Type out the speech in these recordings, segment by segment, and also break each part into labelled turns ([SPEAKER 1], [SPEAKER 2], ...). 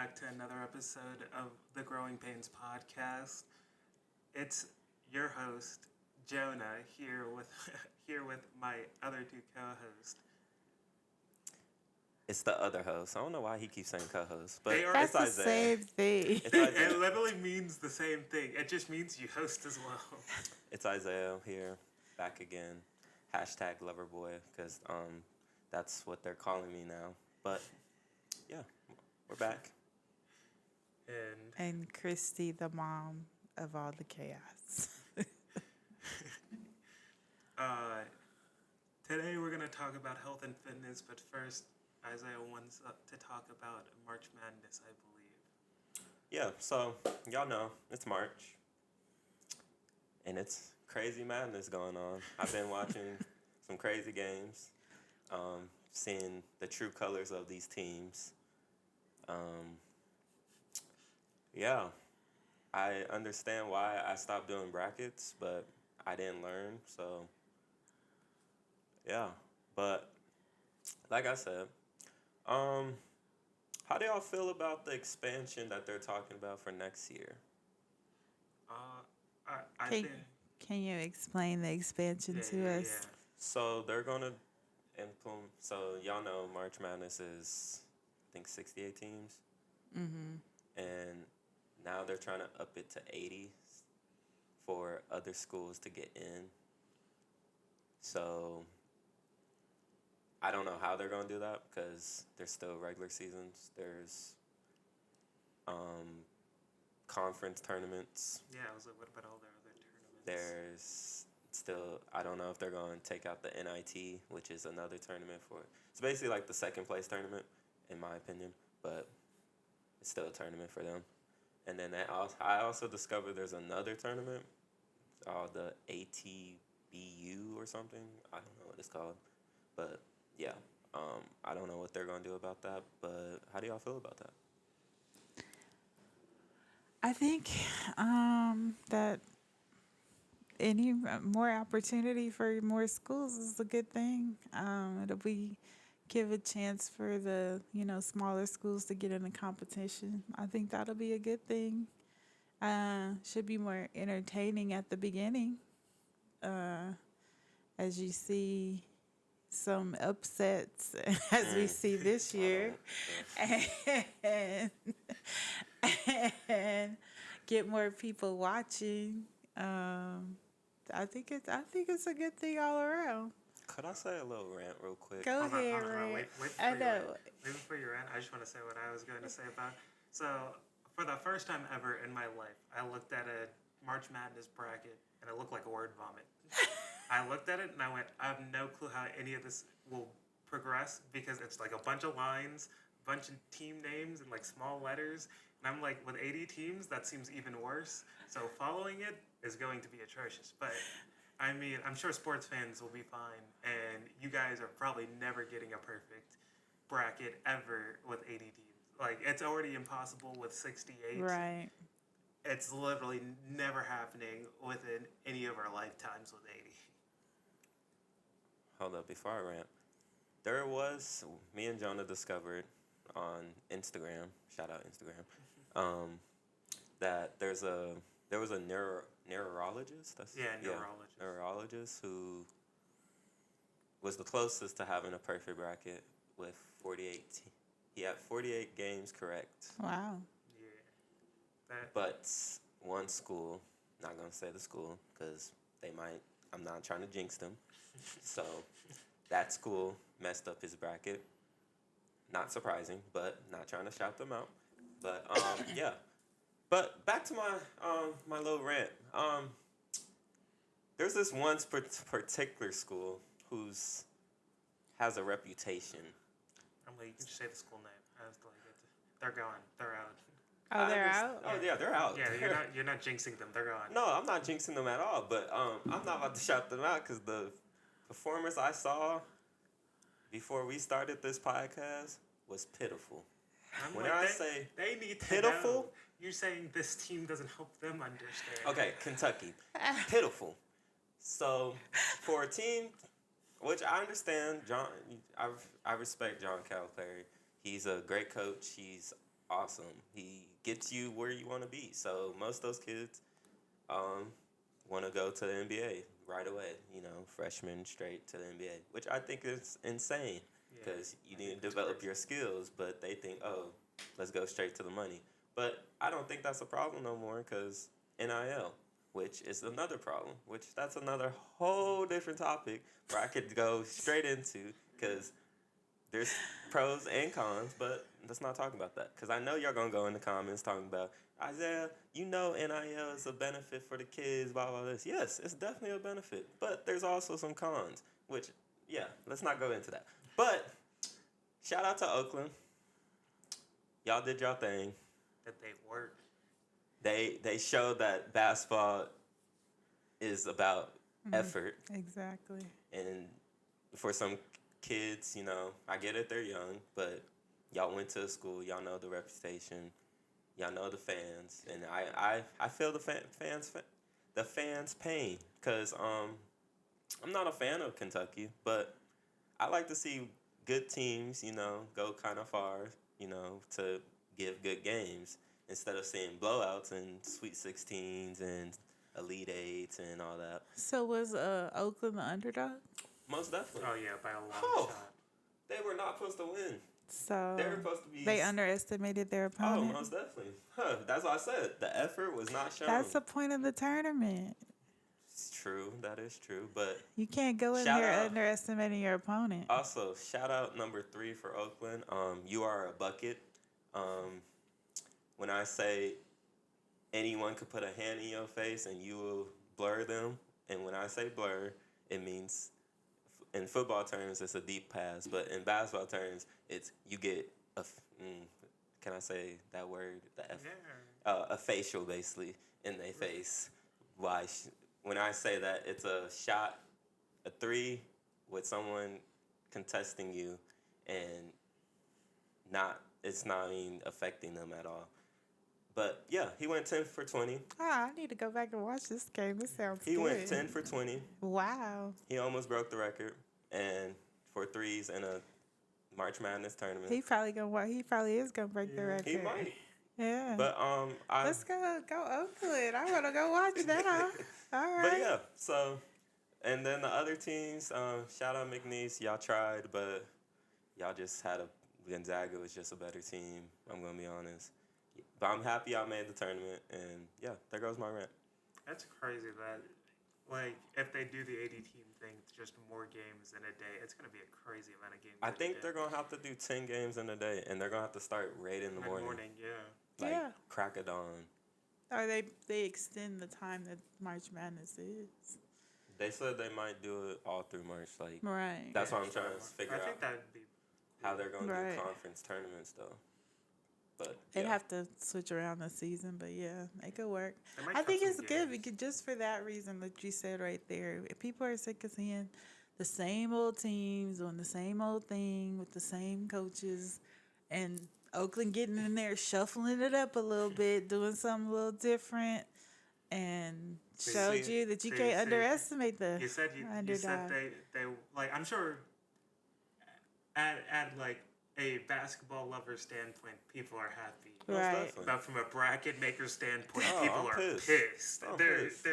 [SPEAKER 1] back to another episode of the Growing Painz podcast. It's your host, Jonah, here with here with my other two co-hosts.
[SPEAKER 2] It's the other host. I don't know why he keeps saying co-host, but
[SPEAKER 1] They are-
[SPEAKER 2] it's
[SPEAKER 3] That's the
[SPEAKER 2] Isaiah.
[SPEAKER 3] same thing.
[SPEAKER 2] It's
[SPEAKER 1] It
[SPEAKER 2] Isaiah.
[SPEAKER 1] literally means the same thing. It just means you host as well.
[SPEAKER 2] It's Isaiah here, back again. Hashtag Loverboy, because that's what they're calling me now. But yeah, we're back.
[SPEAKER 1] And
[SPEAKER 3] And Kristie, the mom of all the chaos.
[SPEAKER 1] today we're going to talk about health and fitness, but first, Isaiah wants to talk about March Madness, I believe.
[SPEAKER 2] Yeah, so y'all know it's March, and it's crazy madness going on. I've been watching some crazy games, seeing the true colors of these teams. Yeah, I understand why I stopped doing brackets, but I didn't learn, so yeah. But like I said, how do y'all feel about the expansion that they're talking about for next year?
[SPEAKER 1] I
[SPEAKER 3] Can,
[SPEAKER 1] think...
[SPEAKER 3] can you explain the expansion to us?
[SPEAKER 2] So they're gonna implement. So y'all know March Madness is, I think, 68 teams, and now they're trying to up it to 80 for other schools to get in. So I don't know how they're gonna do that because there's still regular seasons. There's conference tournaments.
[SPEAKER 1] Yeah, I was like, what about all their other tournaments?
[SPEAKER 2] There's still, I don't know if they're going to take out the NIT, which is another tournament for it. It's basically like the second place tournament, in my opinion, but it's still a tournament for them. And then I also discovered there's another tournament, the ATBU or something. I don't know what it's called, but yeah, I don't know what they're going to do about that, but how do y'all feel about that?
[SPEAKER 3] I think that any more opportunity for more schools is a good thing. It'll be give a chance for the smaller schools to get in the competition. I think that'll be a good thing. Should be more entertaining at the beginning, as you see some upsets as we see this year, and, and get more people watching. I think it's a good thing all around.
[SPEAKER 2] Could I say a little rant real quick?
[SPEAKER 3] Go
[SPEAKER 1] Hold on,
[SPEAKER 3] ahead,
[SPEAKER 1] hold on,
[SPEAKER 3] Ray.
[SPEAKER 1] wait
[SPEAKER 3] I
[SPEAKER 1] for your
[SPEAKER 3] know.
[SPEAKER 1] rant. Wait before your rant. I just want to say what I was going to say about. So, for the first time ever in my life, I looked at a March Madness bracket and it looked like a word vomit. I looked at it and I went, I have no clue how any of this will progress because it's like a bunch of lines, a bunch of team names, and like small letters. And I'm like, with 80 teams, that seems even worse. So following it is going to be atrocious. But I mean, I'm sure sports fans will be fine, and you guys are probably never getting a perfect bracket ever with 80 teams. Like, it's already impossible with 68.
[SPEAKER 3] Right.
[SPEAKER 1] It's literally never happening within any of our lifetimes with 80.
[SPEAKER 2] Hold up, before I rant. There was, me and Jonah discovered on Instagram, shout out Instagram, that there was a neurologist. Neurologist who was the closest to having a perfect bracket with 48. He had 48 games correct.
[SPEAKER 3] Wow.
[SPEAKER 1] Yeah.
[SPEAKER 2] But one school, not going to say the school because they might, I'm not trying to jinx them. So that school messed up his bracket. Not surprising, but not trying to shout them out. But yeah. But back to my my little rant. There's this one particular school who's has a reputation.
[SPEAKER 1] I'm like, you can just say the school name. I was like, they're gone. They're out.
[SPEAKER 3] Oh, they're out?
[SPEAKER 2] Oh yeah, they're out.
[SPEAKER 1] Yeah, you're not jinxing them. They're gone.
[SPEAKER 2] No, I'm not jinxing them at all. But I'm not about to shout them out because the performance I saw before we started this podcast was pitiful. When I say
[SPEAKER 1] they need to
[SPEAKER 2] pitiful,
[SPEAKER 1] know. You're saying this team doesn't help them understand.
[SPEAKER 2] okay, Kentucky, pitiful. So for a team, which I understand, I respect John Calipari. He's a great coach. He's awesome. He gets you where you want to be. So most of those kids want to go to the NBA right away. You know, freshmen straight to the NBA, which I think is insane because you need to develop your skills. But they think, oh, let's go straight to the money. But I don't think that's a problem no more because NIL, which is another problem, which that's another whole different topic where I could go straight into because there's pros and cons, but let's not talk about that because I know y'all going to go in the comments talking about, Isaiah, you know NIL is a benefit for the kids, blah, blah, this. Yes, it's definitely a benefit, but there's also some cons, which, yeah, let's not go into that. But shout out to Oakland. Y'all did y'all thing.
[SPEAKER 1] That they work.
[SPEAKER 2] They showed that basketball is about effort.
[SPEAKER 3] Exactly.
[SPEAKER 2] And for some kids, you know, I get it, they're young, but y'all went to school, y'all know the reputation, y'all know the fans, and I feel the fans' pain because I'm not a fan of Kentucky, but I like to see good teams, you know, go kind of far, you know, to give good games instead of seeing blowouts and Sweet 16s and Elite Eights and all that.
[SPEAKER 3] So was Oakland the underdog?
[SPEAKER 2] Most definitely.
[SPEAKER 1] Oh, yeah, by a long shot.
[SPEAKER 2] They were not supposed to win.
[SPEAKER 3] So
[SPEAKER 2] They were supposed to be.
[SPEAKER 3] they underestimated their
[SPEAKER 2] Oh,
[SPEAKER 3] opponent.
[SPEAKER 2] most definitely. That's what I said. The effort was not shown.
[SPEAKER 3] That's the point of the tournament.
[SPEAKER 2] It's true. That is true. But
[SPEAKER 3] You can't go in
[SPEAKER 2] Shout
[SPEAKER 3] there
[SPEAKER 2] out.
[SPEAKER 3] underestimating your opponent.
[SPEAKER 2] also, shout out number 3 for Oakland. You are a bucket. When I say anyone could put a hand in your face and you will blur them, and when I say blur, it means in football terms it's a deep pass, but in basketball terms it's you get can I say that word? The F, a facial basically in their face. When I say that, it's a shot, a 3 with someone contesting you, and it's not even affecting them at all. But yeah, he went 10 for 20.
[SPEAKER 3] I need to go back and watch this game. This sounds
[SPEAKER 2] He
[SPEAKER 3] good.
[SPEAKER 2] went 10 for 20.
[SPEAKER 3] Wow.
[SPEAKER 2] He almost broke the record, and for threes in a March Madness tournament.
[SPEAKER 3] He probably is gonna break the record.
[SPEAKER 2] He might.
[SPEAKER 3] Yeah.
[SPEAKER 2] But
[SPEAKER 3] Let's go Oakland. I wanna go watch that. All right.
[SPEAKER 2] But yeah, so and then the other teams, shout out McNeese, y'all tried, but y'all just had Gonzaga was just a better team. I'm gonna be honest. But I'm happy I made the tournament, and yeah, there goes my rant.
[SPEAKER 1] That's crazy that, like, if they do the 80-team thing, it's just more games in a day. It's going to be a crazy amount of games.
[SPEAKER 2] I think they're going to have to do 10 games in a day, and they're going to have to start right in the morning.
[SPEAKER 1] Yeah.
[SPEAKER 2] Like, crack of dawn.
[SPEAKER 3] Or they extend the time that March Madness is.
[SPEAKER 2] They said they might do it all through March. Like,
[SPEAKER 3] Right.
[SPEAKER 2] that's what I'm trying to figure out.
[SPEAKER 1] I think that would be
[SPEAKER 2] how they're going to
[SPEAKER 3] Right.
[SPEAKER 2] do conference tournaments, though. But
[SPEAKER 3] They'd
[SPEAKER 2] yeah.
[SPEAKER 3] have to switch around the season, but yeah, it could work.
[SPEAKER 1] They might
[SPEAKER 3] I
[SPEAKER 1] cut
[SPEAKER 3] think
[SPEAKER 1] some
[SPEAKER 3] it's good
[SPEAKER 1] games.
[SPEAKER 3] because just for that reason that you said right there, if people are sick of seeing the same old teams doing the same old thing with the same coaches, and Oakland getting in there, shuffling it up a little bit, doing something a little different, and showed you that you can't underestimate the
[SPEAKER 1] You said
[SPEAKER 3] underdog.
[SPEAKER 1] they like, I'm sure at like a basketball lover standpoint, people are happy.
[SPEAKER 3] Right.
[SPEAKER 2] Definitely.
[SPEAKER 1] But from a bracket maker standpoint,
[SPEAKER 2] Oh,
[SPEAKER 1] people
[SPEAKER 2] I'm
[SPEAKER 1] are
[SPEAKER 2] pissed.
[SPEAKER 1] pissed.
[SPEAKER 2] I'm
[SPEAKER 1] They're
[SPEAKER 2] pissed.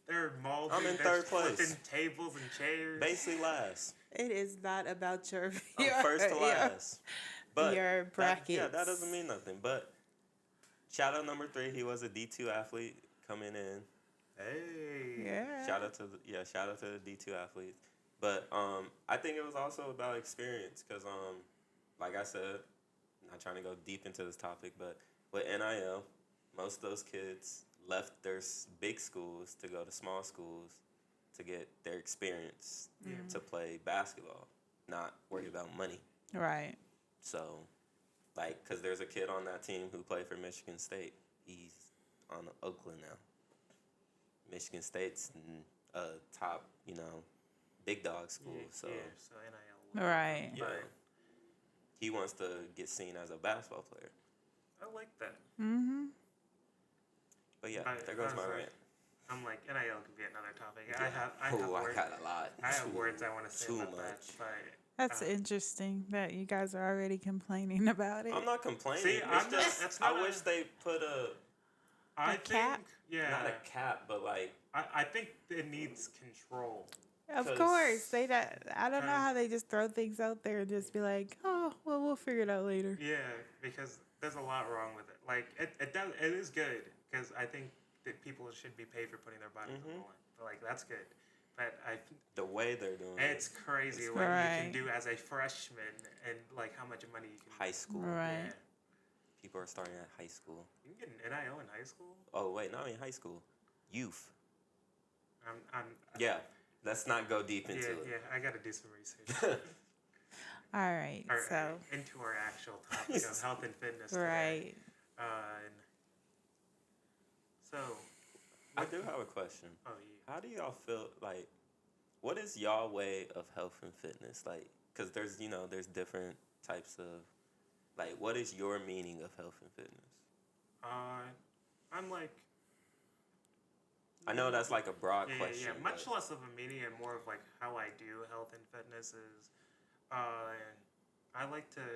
[SPEAKER 1] they're molding.
[SPEAKER 2] I'm in
[SPEAKER 1] they're
[SPEAKER 2] third place.
[SPEAKER 1] flipping tables and chairs.
[SPEAKER 2] Basically last.
[SPEAKER 3] It is not about your
[SPEAKER 2] I'm first to last. But
[SPEAKER 3] your brackets.
[SPEAKER 2] that doesn't mean nothing. But shout out number 3. He was a D2 athlete coming in.
[SPEAKER 1] Hey.
[SPEAKER 3] Yeah.
[SPEAKER 2] Shout out to the D2 athletes. But I think it was also about experience because like I said, I'm not trying to go deep into this topic, but with NIL, most of those kids left their big schools to go to small schools to get their experience to play basketball, not worry about money.
[SPEAKER 3] Right.
[SPEAKER 2] So, like, because there's a kid on that team who played for Michigan State. He's on Oakland now. Michigan State's a top, big dog school. So
[SPEAKER 1] NIL.
[SPEAKER 3] Right.
[SPEAKER 2] yeah, he wants to get seen as a basketball player.
[SPEAKER 1] I like that.
[SPEAKER 3] Mm-hmm.
[SPEAKER 2] But yeah, there goes my rant.
[SPEAKER 1] I'm like, NIL could be another topic.
[SPEAKER 2] Yeah.
[SPEAKER 1] I have
[SPEAKER 2] I
[SPEAKER 1] words.
[SPEAKER 2] got a lot.
[SPEAKER 1] I have words I want to say
[SPEAKER 2] too
[SPEAKER 1] about that,
[SPEAKER 2] much.
[SPEAKER 1] but
[SPEAKER 3] That's interesting that you guys are already complaining about it.
[SPEAKER 2] I'm not complaining.
[SPEAKER 1] See,
[SPEAKER 2] it's
[SPEAKER 1] I'm not.
[SPEAKER 2] just
[SPEAKER 1] It's not.
[SPEAKER 2] I wish they put
[SPEAKER 1] I
[SPEAKER 3] A cap?
[SPEAKER 1] think. Yeah.
[SPEAKER 2] not a cap, but like
[SPEAKER 1] I think it needs control.
[SPEAKER 3] Of
[SPEAKER 2] 'cause-
[SPEAKER 3] course, they. I don't know
[SPEAKER 1] Cause-
[SPEAKER 3] how they just throw things out there and just be like, "Oh, well, we'll figure it out later."
[SPEAKER 1] Yeah, because there's a lot wrong with it. Like it is good because I think that people should be paid for putting their bodies on the line. But like that's good. But
[SPEAKER 2] the way they're doing
[SPEAKER 1] it's crazy
[SPEAKER 2] It's
[SPEAKER 1] what you
[SPEAKER 3] Right.
[SPEAKER 1] can do as a freshman and like how much money you can.
[SPEAKER 2] high school.
[SPEAKER 3] Right.
[SPEAKER 1] Yeah.
[SPEAKER 2] People are starting at high school.
[SPEAKER 1] You can get an NIL in high school.
[SPEAKER 2] Oh wait, not in high school. Youth.
[SPEAKER 1] I'm
[SPEAKER 2] Yeah. Let's not go deep into
[SPEAKER 1] yeah,
[SPEAKER 2] it.
[SPEAKER 1] yeah. I got to do some research.
[SPEAKER 3] All right,
[SPEAKER 1] Or,
[SPEAKER 3] so
[SPEAKER 1] into our actual topic of health and fitness. Today.
[SPEAKER 3] right.
[SPEAKER 1] And so.
[SPEAKER 2] I do have a question.
[SPEAKER 1] Oh yeah.
[SPEAKER 2] How do y'all feel like? What is y'all way of health and fitness like? Because there's different types of like. What is your meaning of health and fitness?
[SPEAKER 1] I'm like.
[SPEAKER 2] I know that's like a broad
[SPEAKER 1] Yeah,
[SPEAKER 2] question.
[SPEAKER 1] yeah. Much
[SPEAKER 2] but
[SPEAKER 1] less of a meaning and more of like how I do health and fitness is, and I like to,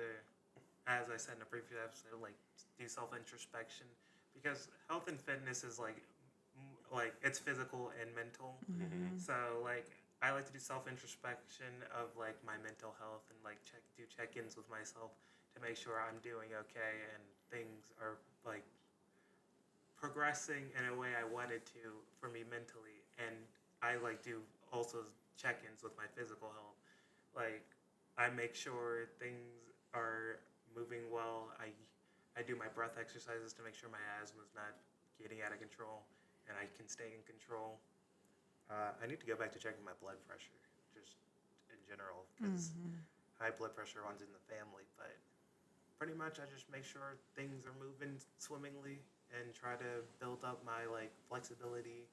[SPEAKER 1] as I said in a previous episode, like do self introspection because health and fitness is like it's physical and mental.
[SPEAKER 2] Mhm.
[SPEAKER 1] So like I like to do self introspection of like my mental health and like do check ins with myself to make sure I'm doing okay and things are like progressing in a way I wanted to for me mentally. And I like do also check ins with my physical health. Like I make sure things are moving well. I do my breath exercises to make sure my asthma's not getting out of control and I can stay in control. I need to go back to checking my blood pressure, just in general, because high blood pressure runs in the family. But pretty much, I just make sure things are moving swimmingly and try to build up my like flexibility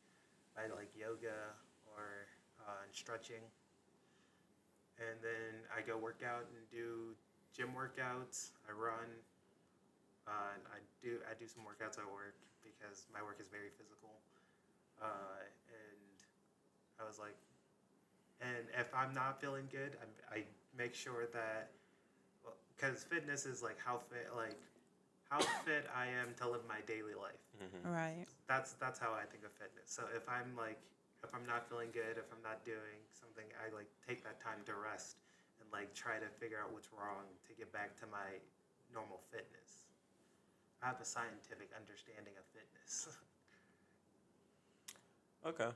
[SPEAKER 1] by like yoga or stretching. And then I go work out and do gym workouts. I run. And I do some workouts at work because my work is very physical. And I was like, and if I'm not feeling good, I make sure that, because fitness is like how fit I am to live my daily life.
[SPEAKER 2] Mhm.
[SPEAKER 3] Right.
[SPEAKER 1] That's how I think of fitness. So if I'm not feeling good, if I'm not doing something, I like take that time to rest and like try to figure out what's wrong to get back to my normal fitness. I have a scientific understanding of fitness.
[SPEAKER 2] Okay,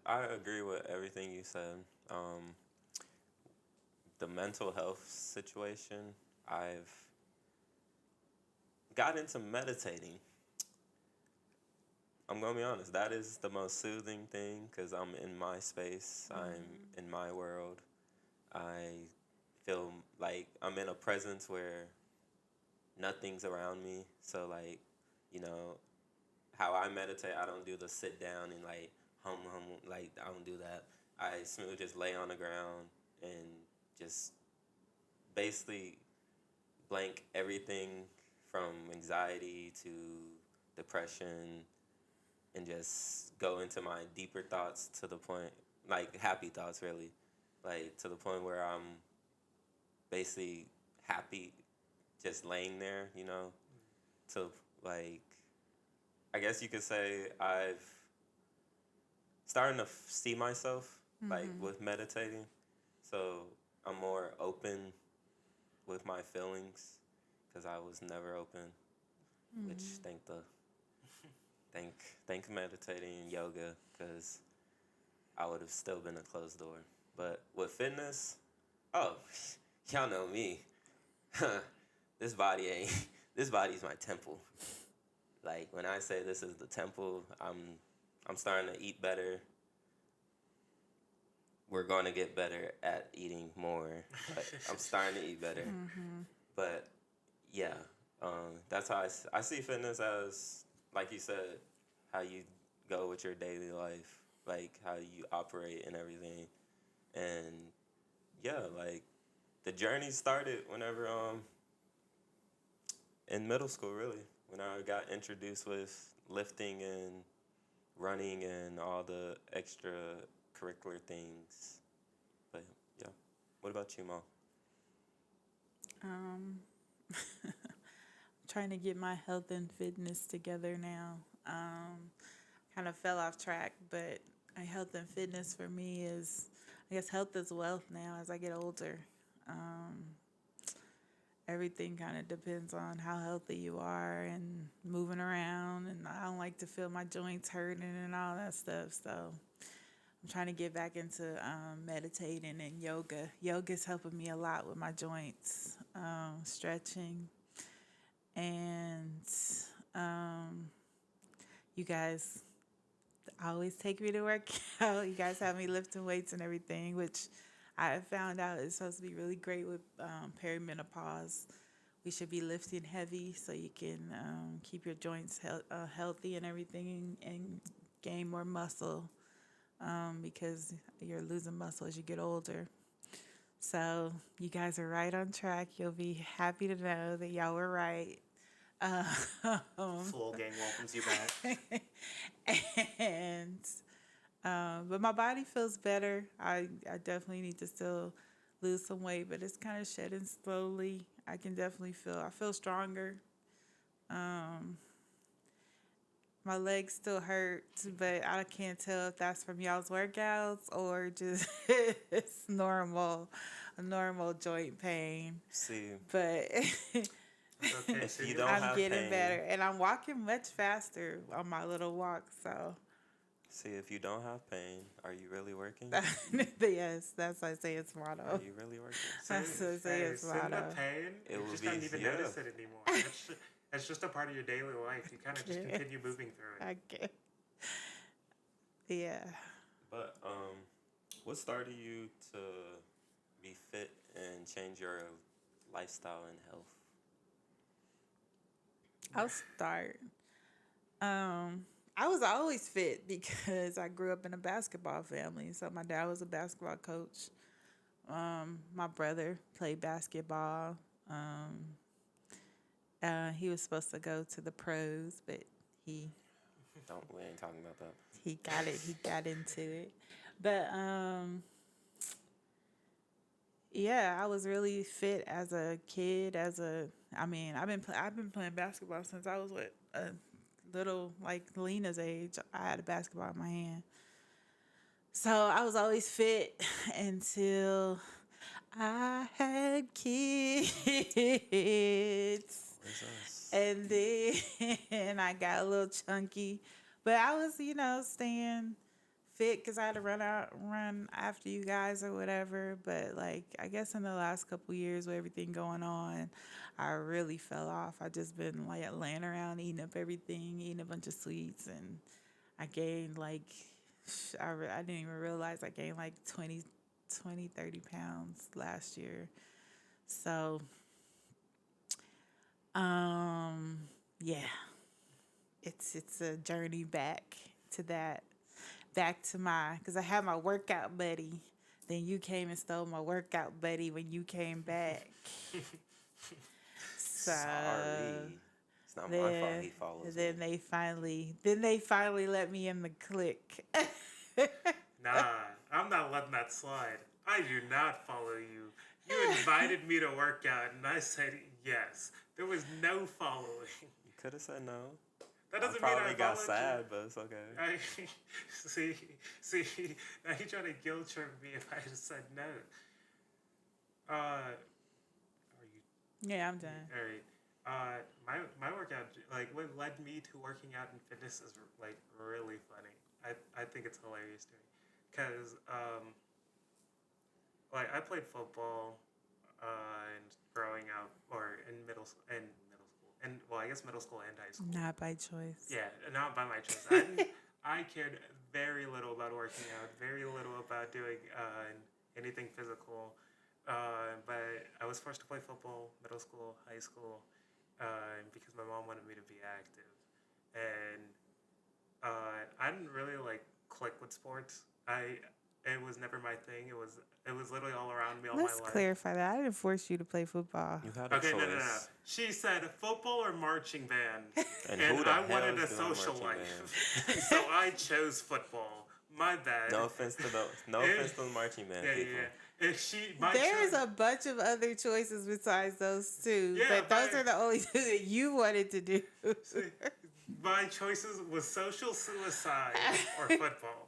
[SPEAKER 2] I agree with everything you said. The mental health situation, I've got into meditating. I'm gonna be honest, that is the most soothing thing because I'm in my space, I'm in my world. I feel like I'm in a presence where nothing's around me. So like, how I meditate, I don't do the sit down and like hum, like I don't do that. I smooth just lay on the ground and just basically blank everything from anxiety to depression and just go into my deeper thoughts to the point, like happy thoughts really, like to the point where I'm basically happy just laying there, to like, I guess you could say I've starting to see myself like with meditating, so I'm more open with my feelings because I was never open, which thank meditating and yoga because I would have still been a closed door. But with fitness, oh, y'all know me. This body's my temple. Like when I say this is the temple, I'm starting to eat better. We're going to get better at eating more. But I'm starting to eat better. But yeah, that's how I see fitness as, like you said, how you go with your daily life, like how you operate and everything. And yeah, like the journey started whenever in middle school, really, when I got introduced with lifting and running and all the extracurricular things. But yeah. What about you, Mo?
[SPEAKER 3] Um, trying to get my health and fitness together now. Kind of fell off track, but health and fitness for me is, I guess, health is wealth now as I get older. Um, Everything kind of depends on how healthy you are and moving around. And I don't like to feel my joints hurting and all that stuff. So I'm trying to get back into meditating and yoga. Yoga's helping me a lot with my joints, stretching. And you guys always take me to work out. You guys have me lifting weights and everything, which I have found out is supposed to be really great with perimenopause. We should be lifting heavy so you can keep your joints healthy and everything and gain more muscle because you're losing muscle as you get older. So you guys are right on track. You'll be happy to know that y'all were right.
[SPEAKER 1] Full gang welcomes you back.
[SPEAKER 3] And but my body feels better. I definitely need to still lose some weight, but it's kind of shedding slowly. I can definitely I feel stronger. My legs still hurt, but I can't tell if that's from y'all's workouts or just it's a normal joint pain.
[SPEAKER 2] See,
[SPEAKER 3] But
[SPEAKER 1] Okay, so
[SPEAKER 2] you
[SPEAKER 1] you
[SPEAKER 2] don't
[SPEAKER 3] I'm
[SPEAKER 2] have
[SPEAKER 3] getting
[SPEAKER 2] pain.
[SPEAKER 3] better, and I'm walking much faster on my little walk. So
[SPEAKER 2] see, if you don't have pain, are you really working?
[SPEAKER 3] yes, that's Isaiah's motto.
[SPEAKER 2] Are you really working?
[SPEAKER 3] That's Isaiah's
[SPEAKER 1] send the
[SPEAKER 3] motto.
[SPEAKER 1] pain.
[SPEAKER 2] It
[SPEAKER 1] You
[SPEAKER 2] will
[SPEAKER 1] just
[SPEAKER 2] be-
[SPEAKER 1] don't even
[SPEAKER 2] yeah.
[SPEAKER 1] notice it anymore. It's just a part of your daily life. You kind of just continue moving through it.
[SPEAKER 3] Okay. Yeah.
[SPEAKER 2] But what started you to be fit and change your lifestyle and health?
[SPEAKER 3] I'll start. I was always fit because I grew up in a basketball family. So my dad was a basketball coach. My brother played basketball. He was supposed to go to the pros, but we
[SPEAKER 2] ain't talking about that.
[SPEAKER 3] he got it. He got into it. But yeah, I was really fit as a kid. I've been playing basketball since I was a little like Lena's age. I had a basketball in my hand, so I was always fit until I had kids.
[SPEAKER 2] Where's us?
[SPEAKER 3] And then I got a little chunky, but I was, staying fit because I had to run after you guys or whatever. But like, I guess in the last couple years with everything going on, I really fell off. I just been like laying around eating up everything, eating a bunch of sweets, and I gained like, I didn't even realize I gained like 20, 30 pounds last year. So, yeah, it's a journey back to that, because I had my workout buddy. Then you came and stole my workout buddy when you came back. So
[SPEAKER 2] Sorry. It's not my fault he follows
[SPEAKER 3] then
[SPEAKER 2] me.
[SPEAKER 3] they finally let me in the clique.
[SPEAKER 1] Nah, I'm not letting that slide. I do not follow you. You invited me to work out, and I said yes. There was no following.
[SPEAKER 2] You could have said no.
[SPEAKER 1] That
[SPEAKER 2] I
[SPEAKER 1] doesn't mean
[SPEAKER 2] probably
[SPEAKER 1] I
[SPEAKER 2] got
[SPEAKER 1] followed
[SPEAKER 2] sad,
[SPEAKER 1] you.
[SPEAKER 2] but it's okay.
[SPEAKER 1] See, now you trying to guilt trip me if I just said no. Are you?
[SPEAKER 3] Yeah, I'm done.
[SPEAKER 1] All right. My workout, like what led me to working out in fitness is like really funny. I think it's hilarious to me, cause like I played football, and growing up or in middle school, and well I guess middle school and high school.
[SPEAKER 3] Not by choice.
[SPEAKER 1] Yeah, not by my choice. I cared very little about working out, very little about doing anything physical. But I was forced to play football, middle school, high school, because my mom wanted me to be active. And I didn't really like click with sports. It was never my thing. It was literally all around me all
[SPEAKER 3] Let's
[SPEAKER 1] my life.
[SPEAKER 3] clarify that. I didn't force you to play football.
[SPEAKER 2] You had a
[SPEAKER 1] Okay,
[SPEAKER 2] choice.
[SPEAKER 1] no. She said football or marching band,
[SPEAKER 2] And
[SPEAKER 1] and
[SPEAKER 2] who the
[SPEAKER 1] I
[SPEAKER 2] hell
[SPEAKER 1] wanted a
[SPEAKER 2] is doing
[SPEAKER 1] social
[SPEAKER 2] marching
[SPEAKER 1] life, so I chose football. My bad.
[SPEAKER 2] No offense to the marching band
[SPEAKER 1] Yeah,
[SPEAKER 2] people.
[SPEAKER 1] yeah. if she, my
[SPEAKER 3] There's
[SPEAKER 1] choice,
[SPEAKER 3] a bunch of other choices besides those two,
[SPEAKER 1] Yeah,
[SPEAKER 3] but those
[SPEAKER 1] but-
[SPEAKER 3] are the only two that you wanted to do.
[SPEAKER 1] my choices was social suicide or football,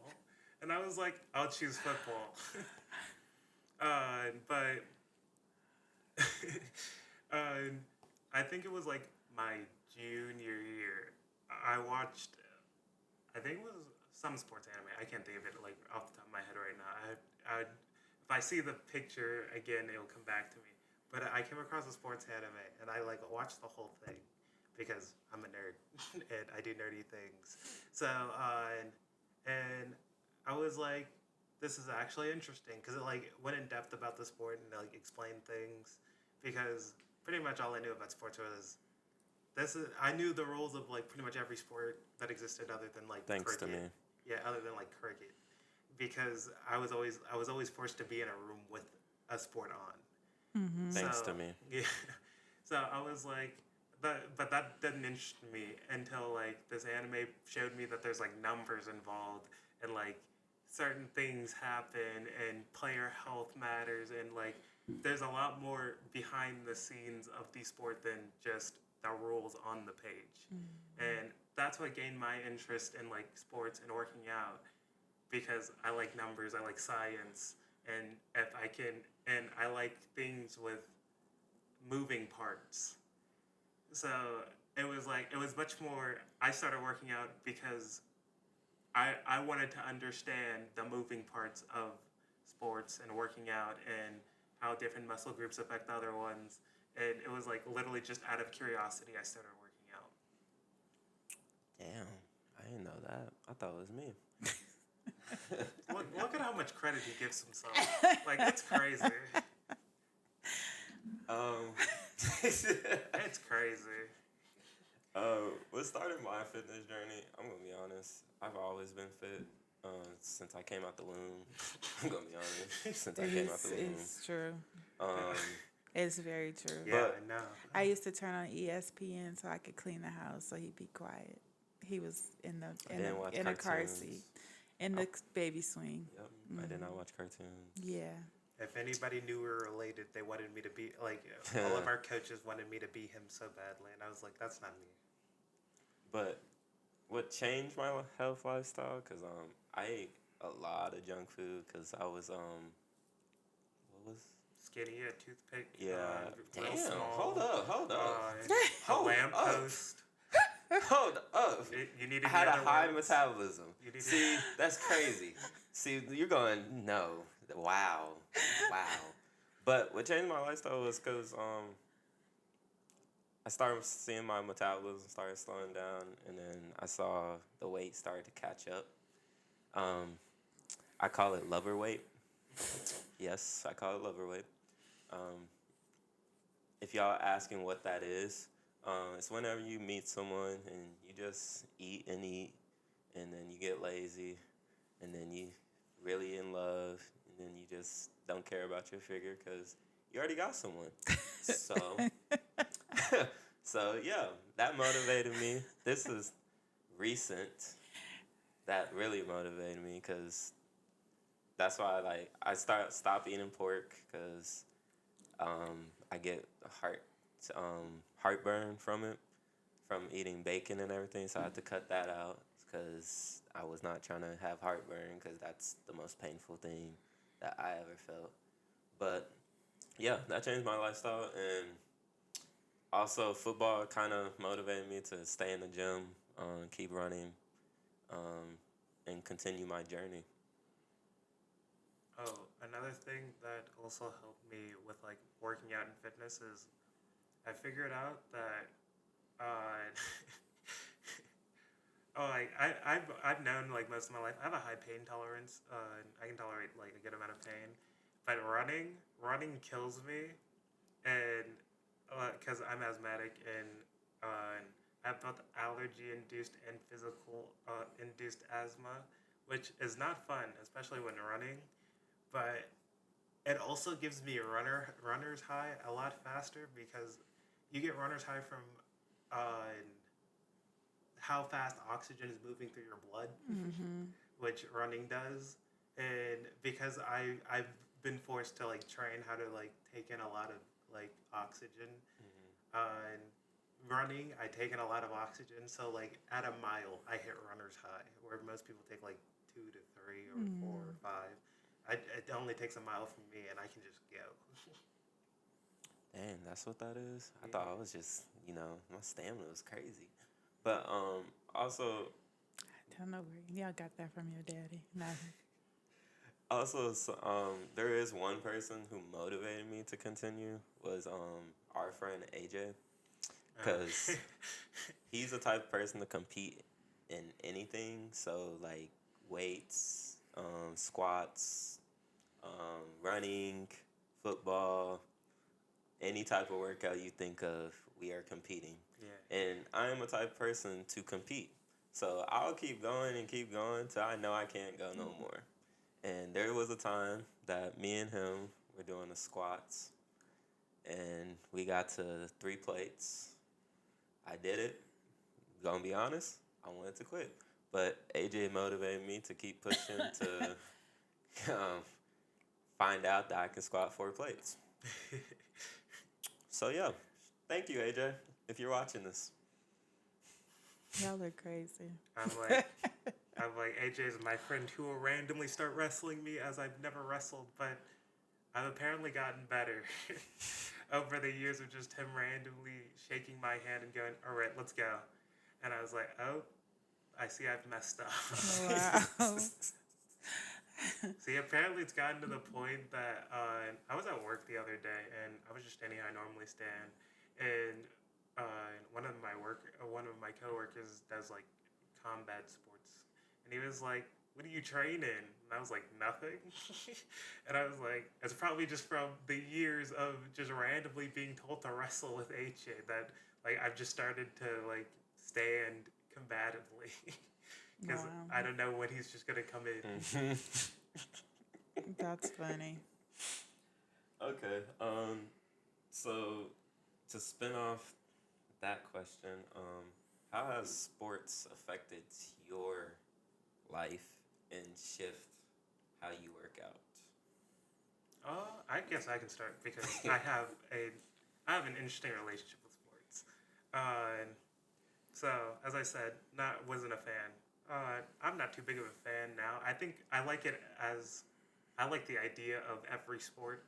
[SPEAKER 1] and I was like, I'll choose football. But I think it was like my junior year. I watched, I think it was some sports anime. I can't think of it like off the top of my head right now. If I see the picture again, it'll come back to me. But I came across a sports anime, and I like watched the whole thing because I'm a nerd and I do nerdy things. So and I was like, this is actually interesting because it like went in depth about the sport and like explained things, because pretty much all I knew about sports was I knew the rules of like pretty much every sport that existed other than like
[SPEAKER 2] Thanks
[SPEAKER 1] cricket.
[SPEAKER 2] to me.
[SPEAKER 1] Yeah, other than like cricket, because I was always forced to be in a room with a sport on.
[SPEAKER 3] Mm-hmm.
[SPEAKER 2] Thanks
[SPEAKER 1] So,
[SPEAKER 2] to me.
[SPEAKER 1] Yeah. So I was like, but that didn't interest me until like this anime showed me that there's like numbers involved and like certain things happen and player health matters and like there's a lot more behind the scenes of the sport than just the rules on the page. And that's what gained my interest in like sports and working out, because I like numbers, I like science, and if I can, and I like things with moving parts. So it was much more, I started working out because I wanted to understand the moving parts of sports and working out and how different muscle groups affect other ones. And it was like literally just out of curiosity I started working out.
[SPEAKER 2] Damn, I didn't know that. I thought it was me.
[SPEAKER 1] Look at how much credit he gives himself. Like, it's crazy. It's crazy.
[SPEAKER 2] What started my fitness journey? I'm gonna be honest. I've always been fit since I came out the womb. I'm gonna be honest. Since I came out the womb.
[SPEAKER 3] It's true.
[SPEAKER 2] Um,
[SPEAKER 3] It's very true.
[SPEAKER 1] Yeah,
[SPEAKER 2] But-
[SPEAKER 1] I know.
[SPEAKER 3] I used to turn on ESPN so I could clean the house so he'd be quiet. He was in
[SPEAKER 2] didn't watch
[SPEAKER 3] a car
[SPEAKER 2] cartoons.
[SPEAKER 3] seat, in the baby swing.
[SPEAKER 2] Yep. I did not watch cartoons.
[SPEAKER 3] Yeah.
[SPEAKER 1] If anybody knew we were related, they wanted me to be, like, all of our coaches wanted me to be him so badly. And I was like, that's not me.
[SPEAKER 2] But what changed my health lifestyle? Cause I ate a lot of junk food. Cause I was what was?
[SPEAKER 1] Skinny, a toothpick.
[SPEAKER 2] Yeah.
[SPEAKER 1] Real
[SPEAKER 2] Damn.
[SPEAKER 1] small,
[SPEAKER 2] Hold up.
[SPEAKER 1] a
[SPEAKER 2] Hold
[SPEAKER 1] lamppost.
[SPEAKER 2] Hold up.
[SPEAKER 1] You needed
[SPEAKER 2] I had a
[SPEAKER 1] the other
[SPEAKER 2] high
[SPEAKER 1] words.
[SPEAKER 2] metabolism.
[SPEAKER 1] You need to-
[SPEAKER 2] See, that's crazy. See, you're going, no. Wow. But what changed my lifestyle was because I started seeing my metabolism started slowing down, and then I saw the weight started to catch up. I call it lover weight. Yes, I call it lover weight. If y'all asking what that is, it's whenever you meet someone and you just eat, and then you get lazy, and then you really in love, and then you just don't care about your figure because you already got someone. So yeah, that motivated me. This is recent. That really motivated me because that's why I stop eating pork because I get heartburn from it, from eating bacon and everything. So I had to cut that out because I was not trying to have heartburn because that's the most painful thing that I ever felt. But yeah, that changed my lifestyle, and also football kind of motivated me to stay in the gym, keep running, and continue my journey.
[SPEAKER 1] Oh, another thing that also helped me with like working out and fitness is I figured out that I've known like most of my life I have a high pain tolerance. I can tolerate like a good amount of pain, but running kills me, and because I'm asthmatic and I have both allergy-induced and physical induced asthma, which is not fun, especially when running. But it also gives me a runner's high a lot faster because you get runner's high from how fast oxygen is moving through your blood, which running does. And because I've been forced to like train how to like take in a lot of like oxygen. And running, I take in a lot of oxygen. So like at a mile, I hit runner's high, where most people take like 2 to 3 or 4 or 5. It only takes a mile from me, and I can just go.
[SPEAKER 2] Dang, that's what that is. I thought I was just, my stamina was crazy. But also,
[SPEAKER 3] I don't know where y'all got that from your daddy. Nothing.
[SPEAKER 2] also, there is one person who motivated me to continue was our friend AJ, because he's the type of person to compete in anything. So like weights, squats, running, football, any type of workout you think of, we are competing.
[SPEAKER 1] Yeah.
[SPEAKER 2] And I am a type of person to compete. So I'll keep going till I know I can't go no more. And there was a time that me and him were doing the squats, and we got to 3 plates. I did it. Gonna be honest, I wanted to quit. But AJ motivated me to keep pushing to find out that I can squat 4 plates. So yeah, thank you, AJ, if you're watching this.
[SPEAKER 3] Y'all are crazy.
[SPEAKER 1] I'm like AJ is my friend who will randomly start wrestling me as I've never wrestled, but I've apparently gotten better over the years of just him randomly shaking my hand and going, "All right, let's go." And I was like, "Oh, I see I've messed up."
[SPEAKER 3] Wow.
[SPEAKER 1] See, apparently it's gotten to the point that I was at work the other day, and I was just standing how I normally stand, and one of my coworkers does like combat sports, and he was like, "What are you training?" And I was like, "Nothing." And I was like, it's probably just from the years of just randomly being told to wrestle with HA that like I've just started to like stand combatively. Because I don't know when he's just gonna come in.
[SPEAKER 3] That's funny.
[SPEAKER 2] Okay. So to spin off that question, how has sports affected your life and shift how you work out?
[SPEAKER 1] I guess I can start because I have an interesting relationship with sports. So as I said, wasn't a fan. I'm not too big of a fan now. I think I like the idea of every sport.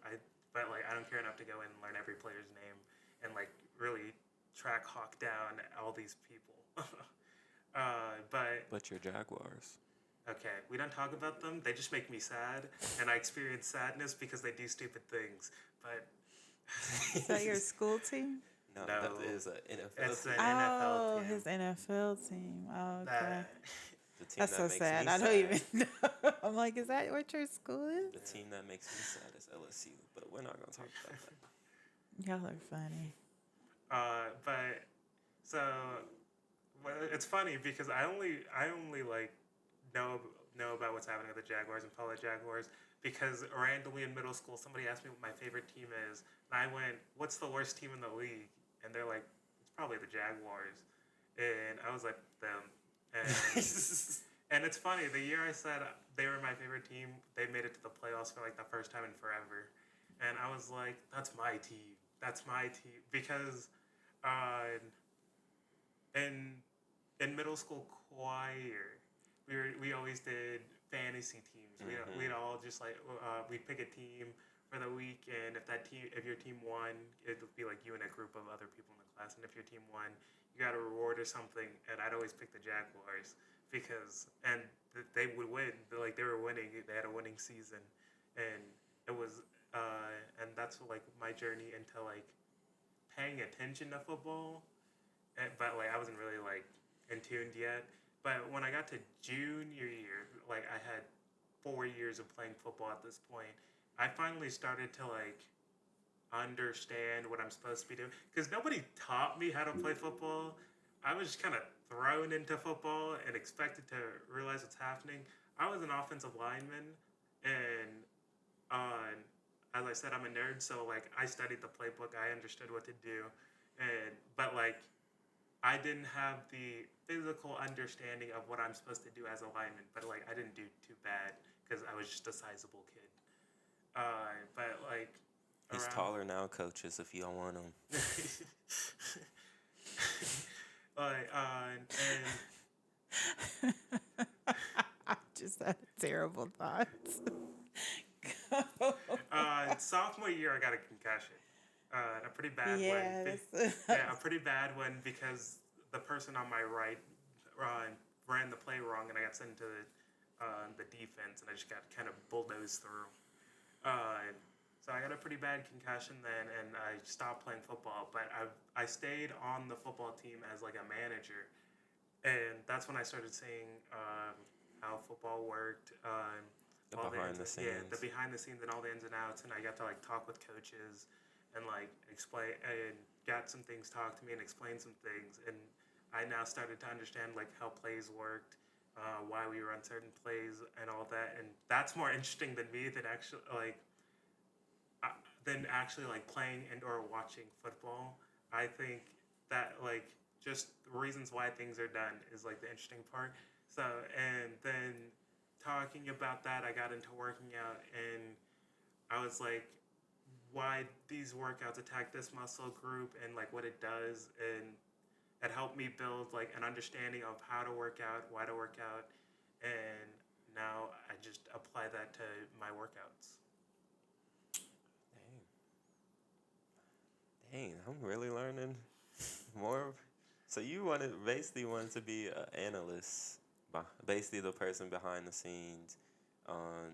[SPEAKER 1] But I don't care enough to go in and learn every player's name and like really hawk down all these people.
[SPEAKER 2] But your Jaguars.
[SPEAKER 1] Okay, we don't talk about them. They just make me sad, and I experience sadness because they do stupid things. But
[SPEAKER 3] Is that your school team?
[SPEAKER 2] No,
[SPEAKER 1] No.
[SPEAKER 2] that is an NFL
[SPEAKER 1] It's
[SPEAKER 2] team.
[SPEAKER 1] an NFL
[SPEAKER 3] Oh,
[SPEAKER 1] team.
[SPEAKER 3] his NFL team. Oh, okay.
[SPEAKER 2] The team
[SPEAKER 3] That's
[SPEAKER 2] that
[SPEAKER 3] so
[SPEAKER 2] makes
[SPEAKER 3] sad.
[SPEAKER 2] me
[SPEAKER 3] I don't
[SPEAKER 2] sad.
[SPEAKER 3] even know. I'm like, is that what your school is?
[SPEAKER 2] The team that makes me sad is LSU, but we're not gonna talk about that.
[SPEAKER 3] Y'all are funny.
[SPEAKER 1] But so it's funny because I only like know about what's happening with the Jaguars and follow the Jaguars because randomly in middle school somebody asked me what my favorite team is, and I went, "What's the worst team in the league?" And they're like, "It's probably the Jaguars," and I was like, "Them." And it's funny, the year I said they were my favorite team, they made it to the playoffs for like the first time in forever. And I was like, that's my team. That's my team. Because in middle school choir, we always did fantasy teams. We'd all just like, we'd pick a team for the week, and if your team won, it would be like you and a group of other people in the class. And if your team won, you got a reward or something. And I'd always pick the Jaguars because they would win. They were winning. They had a winning season, and it was and that's like my journey into like paying attention to football. But I wasn't really like in tuned yet. But when I got to junior year, I had 4 years of playing football at this point. I finally started to understand what I'm supposed to be doing because nobody taught me how to play football. I was just kind of thrown into football and expected to realize what's happening. I was an offensive lineman, and as I said, I'm a nerd, so I studied the playbook. I understood what to do, but I didn't have the physical understanding of what I'm supposed to do as a lineman. But I didn't do too bad because I was just a sizable kid. But like
[SPEAKER 2] He's
[SPEAKER 1] around,
[SPEAKER 2] taller now, coaches, if you don't want him.
[SPEAKER 1] like
[SPEAKER 3] I just had a terrible thought.
[SPEAKER 1] sophomore year I got a concussion, a pretty bad one.
[SPEAKER 3] Yeah,
[SPEAKER 1] Yeah, a pretty bad one because the person on my right ran the play wrong, and I got sent to the defense, and I just got kind of bulldozed through. So I got a pretty bad concussion then, and I stopped playing football. But I stayed on the football team as like a manager, and that's when I started seeing how football worked.
[SPEAKER 2] The
[SPEAKER 1] All
[SPEAKER 2] behind the
[SPEAKER 1] yeah,
[SPEAKER 2] scenes.
[SPEAKER 1] the behind the scenes and all the ins and outs, and I got to like talk with coaches and like explain and got some things talked to me and explain some things, and I now started to understand like how plays worked, why we run certain plays and all that, and that's more interesting than me than actually like playing and or watching football. I think that like just the reasons why things are done is like the interesting part. So and then talking about that, I got into working out, and I was like, why these workouts attack this muscle group and like what it does, and it helped me build like an understanding of how to work out, why to work out, and now I just apply that to my workouts.
[SPEAKER 2] Dang, I'm really learning more. So you basically wanted to be an analyst, basically the person behind the scenes.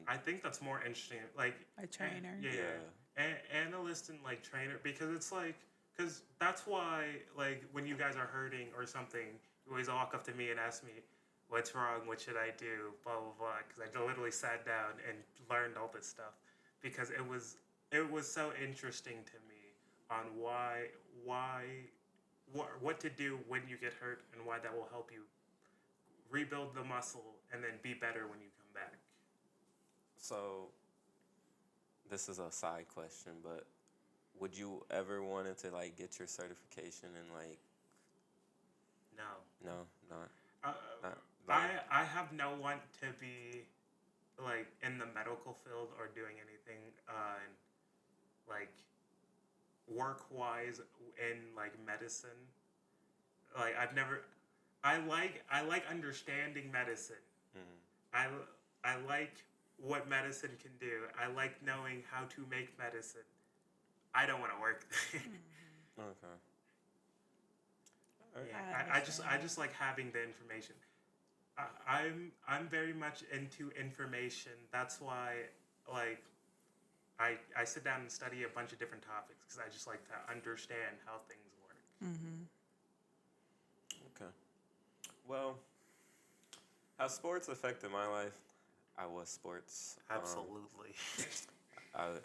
[SPEAKER 1] I think that's more interesting. Like
[SPEAKER 3] A trainer.
[SPEAKER 1] Yeah. Analyst and like trainer, because it's like, because that's why like when you guys are hurting or something, you always walk up to me and ask me, "What's wrong? What should I do?" Blah blah blah. Because I literally sat down and learned all this stuff because it was so interesting to me on what to do when you get hurt and why that will help you rebuild the muscle and then be better when you come back.
[SPEAKER 2] So this is a side question, but would you ever wanted to like get your certification and like
[SPEAKER 1] No.
[SPEAKER 2] not
[SPEAKER 1] Uh,
[SPEAKER 2] like,
[SPEAKER 1] I have no want to be like in the medical field or doing anything like work wise in like medicine. Like I like understanding medicine.
[SPEAKER 2] mm,
[SPEAKER 1] I like what medicine can do. I like knowing how to make medicine. I don't want to work there.
[SPEAKER 2] okay. All right.
[SPEAKER 1] Yeah, I just like having the information. I'm very much into information. That's why like I sit down and study a bunch of different topics because I just like to understand how things work.
[SPEAKER 2] Okay. Well, how sports affected my life? I was sports.
[SPEAKER 1] Absolutely.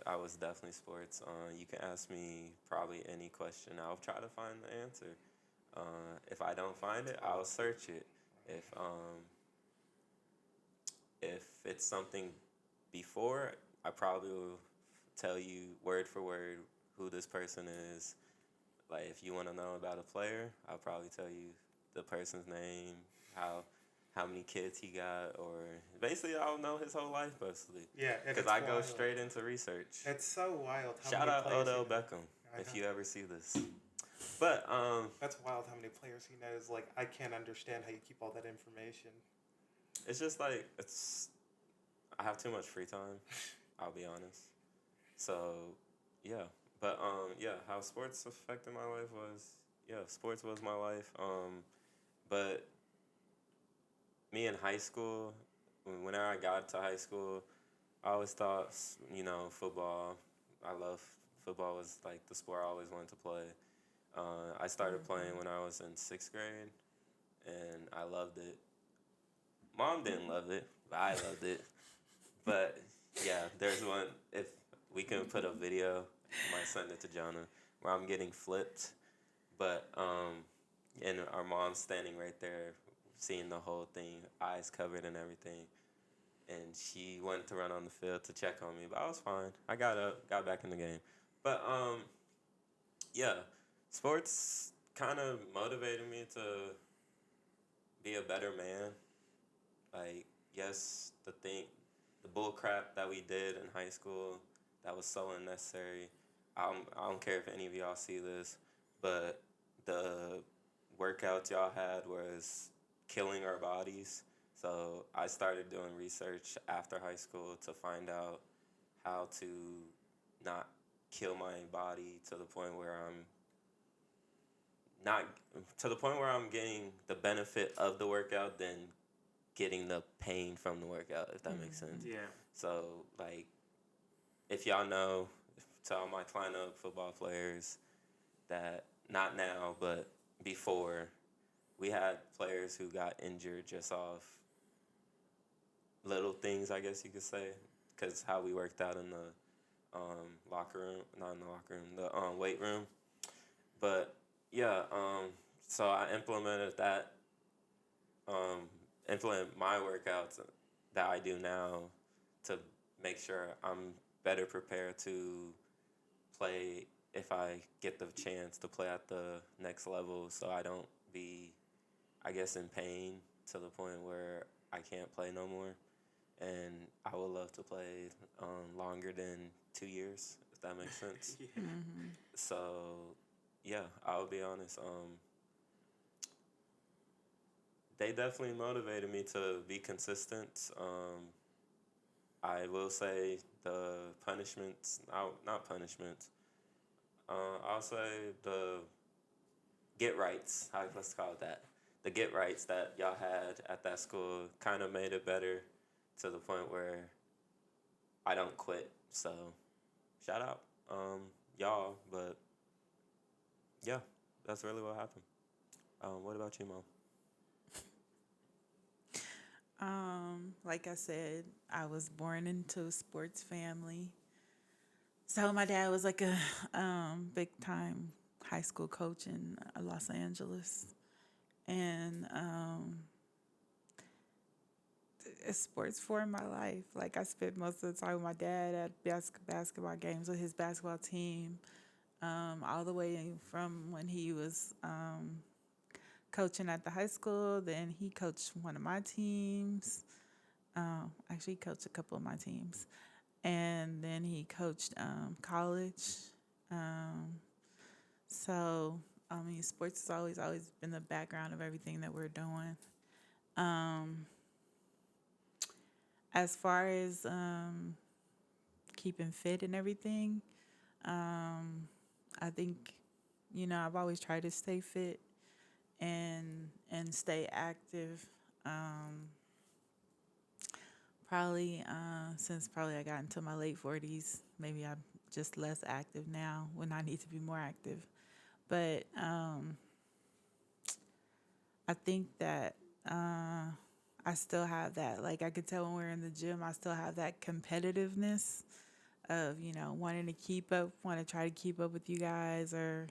[SPEAKER 2] I was definitely sports. You can ask me probably any question. I'll try to find the answer. If I don't find it, I'll search it. If it's something before, I probably will tell you word for word who this person is. Like if you want to know about a player, I'll probably tell you the person's name, how many kids he got, or basically I'll know his whole life basically.
[SPEAKER 1] Yeah,
[SPEAKER 2] Because I go straight into research.
[SPEAKER 1] It's so wild.
[SPEAKER 2] Shout out Odell Beckham if you ever see this. But
[SPEAKER 1] that's wild how many players he knows. Like I can't understand how you keep all that information.
[SPEAKER 2] it's just like I have too much free time. I'll be honest. So yeah, but how sports affected my life was sports was my life. But me in high school, whenever I got to high school, I always thought football. I love football was like the sport I always wanted to play. I started playing when I was in 6th grade, and I loved it. Mom didn't love it, but I loved it. But yeah, there's one. If we can put a video, I might send it to Jonah, where I'm getting flipped, but and our mom's standing right there, seeing the whole thing, eyes covered and everything. And she went to run on the field to check on me, but I was fine. I got up, got back in the game. But sports kind of motivated me to be a better man. Like, yes, the bull crap that we did in high school that was so unnecessary. I don't care if any of y'all see this, but the workouts y'all had was killing our bodies. So I started doing research after high school to find out how to not kill my body to the point where I'm getting the benefit of the workout than getting the pain from the workout, if that makes sense.
[SPEAKER 1] Yeah.
[SPEAKER 2] So, like, if y'all know, to all my Klein-Up football players, that not now, but before, we had players who got injured just off little things, I guess you could say, because how we worked out in the locker room, not in the locker room, the weight room. But yeah, so I implemented that, implement my workouts that I do now to make sure I'm better prepared to play if I get the chance to play at the next level, so I don't be, I guess, in pain to the point where I can't play no more. And I would love to play longer than 2 years, if that makes sense.
[SPEAKER 1] Yeah.
[SPEAKER 2] So, yeah, I'll be honest. They definitely motivated me to be consistent. I will say the punishments, not punishments. I'll say the get rights. Let's call it that. The get rights that y'all had at that school kind of made it better to the point where I don't quit. So, shout out y'all. But yeah, that's really what happened. What about you, Mom?
[SPEAKER 3] Like I said, I was born into a sports family. So my dad was like a big time high school coach in Los Angeles. And sports formed my life. Like I spent most of the time with my dad at basketball games with his basketball team, all the way from when he was coaching at the high school. Then he coached one of my teams. Actually, he coached a couple of my teams. And then he coached college. So, I mean, sports has always been the background of everything that we're doing. As far as keeping fit and everything, I think, I've always tried to stay fit and stay active. Probably since I got into my late 40s, maybe I'm just less active now when I need to be more active. But I think that I still have that. Like I could tell when we're in the gym, I still have that competitiveness of, wanting to want to try to keep up with you guys, or,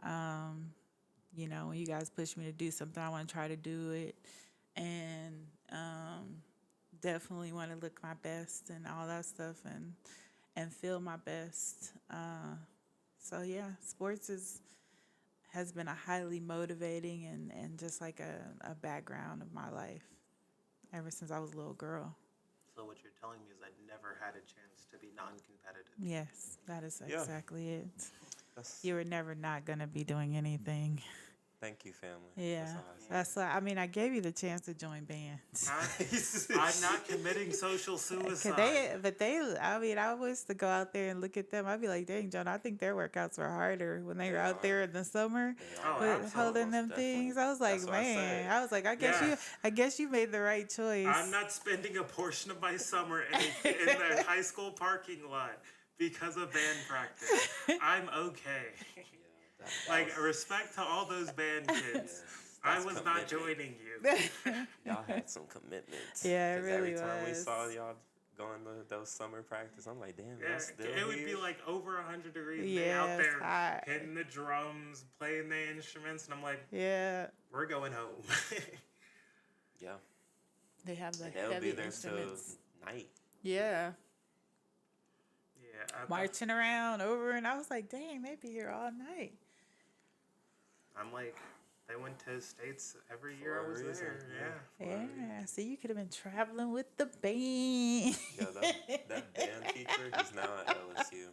[SPEAKER 3] when you guys push me to do something, I want to try to do it. And definitely want to look my best and all that stuff, and feel my best. So yeah, sports has been a highly motivating and just like a background of my life ever since I was a little girl.
[SPEAKER 1] So what you're telling me is I never had a chance to be non-competitive.
[SPEAKER 3] Yes, that is
[SPEAKER 2] Yeah.
[SPEAKER 3] exactly it.
[SPEAKER 2] That's,
[SPEAKER 3] You were never not going to be doing anything.
[SPEAKER 2] thank you, family.
[SPEAKER 3] Yeah,
[SPEAKER 2] That's all I say.
[SPEAKER 3] I mean, I gave you the chance to join bands.
[SPEAKER 1] I'm not committing social suicide.
[SPEAKER 3] I was to go out there and look at them. I'd be like, dang, Jonah, I think their workouts were harder when they were out there in the summer
[SPEAKER 1] Oh,
[SPEAKER 3] with
[SPEAKER 1] absolutely.
[SPEAKER 3] holding them
[SPEAKER 2] Definitely.
[SPEAKER 3] things. I was like,
[SPEAKER 2] That's what I
[SPEAKER 3] man,
[SPEAKER 2] said.
[SPEAKER 3] I was like,
[SPEAKER 1] Yeah.
[SPEAKER 3] I guess you made the right choice.
[SPEAKER 1] I'm not spending a portion of my summer in the high school parking lot because of band practice. I'm okay. Like, respect to all those band kids. I was not joining you.
[SPEAKER 2] Y'all had some commitments.
[SPEAKER 3] Yeah, it
[SPEAKER 2] 'Cause
[SPEAKER 3] really
[SPEAKER 2] every time we
[SPEAKER 3] was.
[SPEAKER 2] saw y'all going to those summer practice, I'm like, damn,
[SPEAKER 1] Yeah,
[SPEAKER 2] y'all still
[SPEAKER 1] it would
[SPEAKER 2] here?
[SPEAKER 1] be like over 100 degrees. They
[SPEAKER 3] Yeah,
[SPEAKER 1] out
[SPEAKER 3] it's
[SPEAKER 1] there
[SPEAKER 3] hot.
[SPEAKER 1] hitting the drums, playing the instruments, and I'm like,
[SPEAKER 3] Yeah,
[SPEAKER 1] we're going home.
[SPEAKER 2] Yeah.
[SPEAKER 3] they have the
[SPEAKER 2] And they'll
[SPEAKER 3] heavy
[SPEAKER 2] be there till
[SPEAKER 3] instruments.
[SPEAKER 2] night.
[SPEAKER 3] Yeah,
[SPEAKER 1] Yeah,
[SPEAKER 3] marching around over, and I was like, dang, they be here all night.
[SPEAKER 1] I'm like, They went to states every
[SPEAKER 2] For
[SPEAKER 1] year I
[SPEAKER 2] a
[SPEAKER 1] was
[SPEAKER 2] reason,
[SPEAKER 1] there.
[SPEAKER 2] yeah.
[SPEAKER 1] Yeah.
[SPEAKER 2] For a reason.
[SPEAKER 3] Yeah, so you could have been traveling with the band.
[SPEAKER 2] Yeah, that band teacher, he's now at LSU.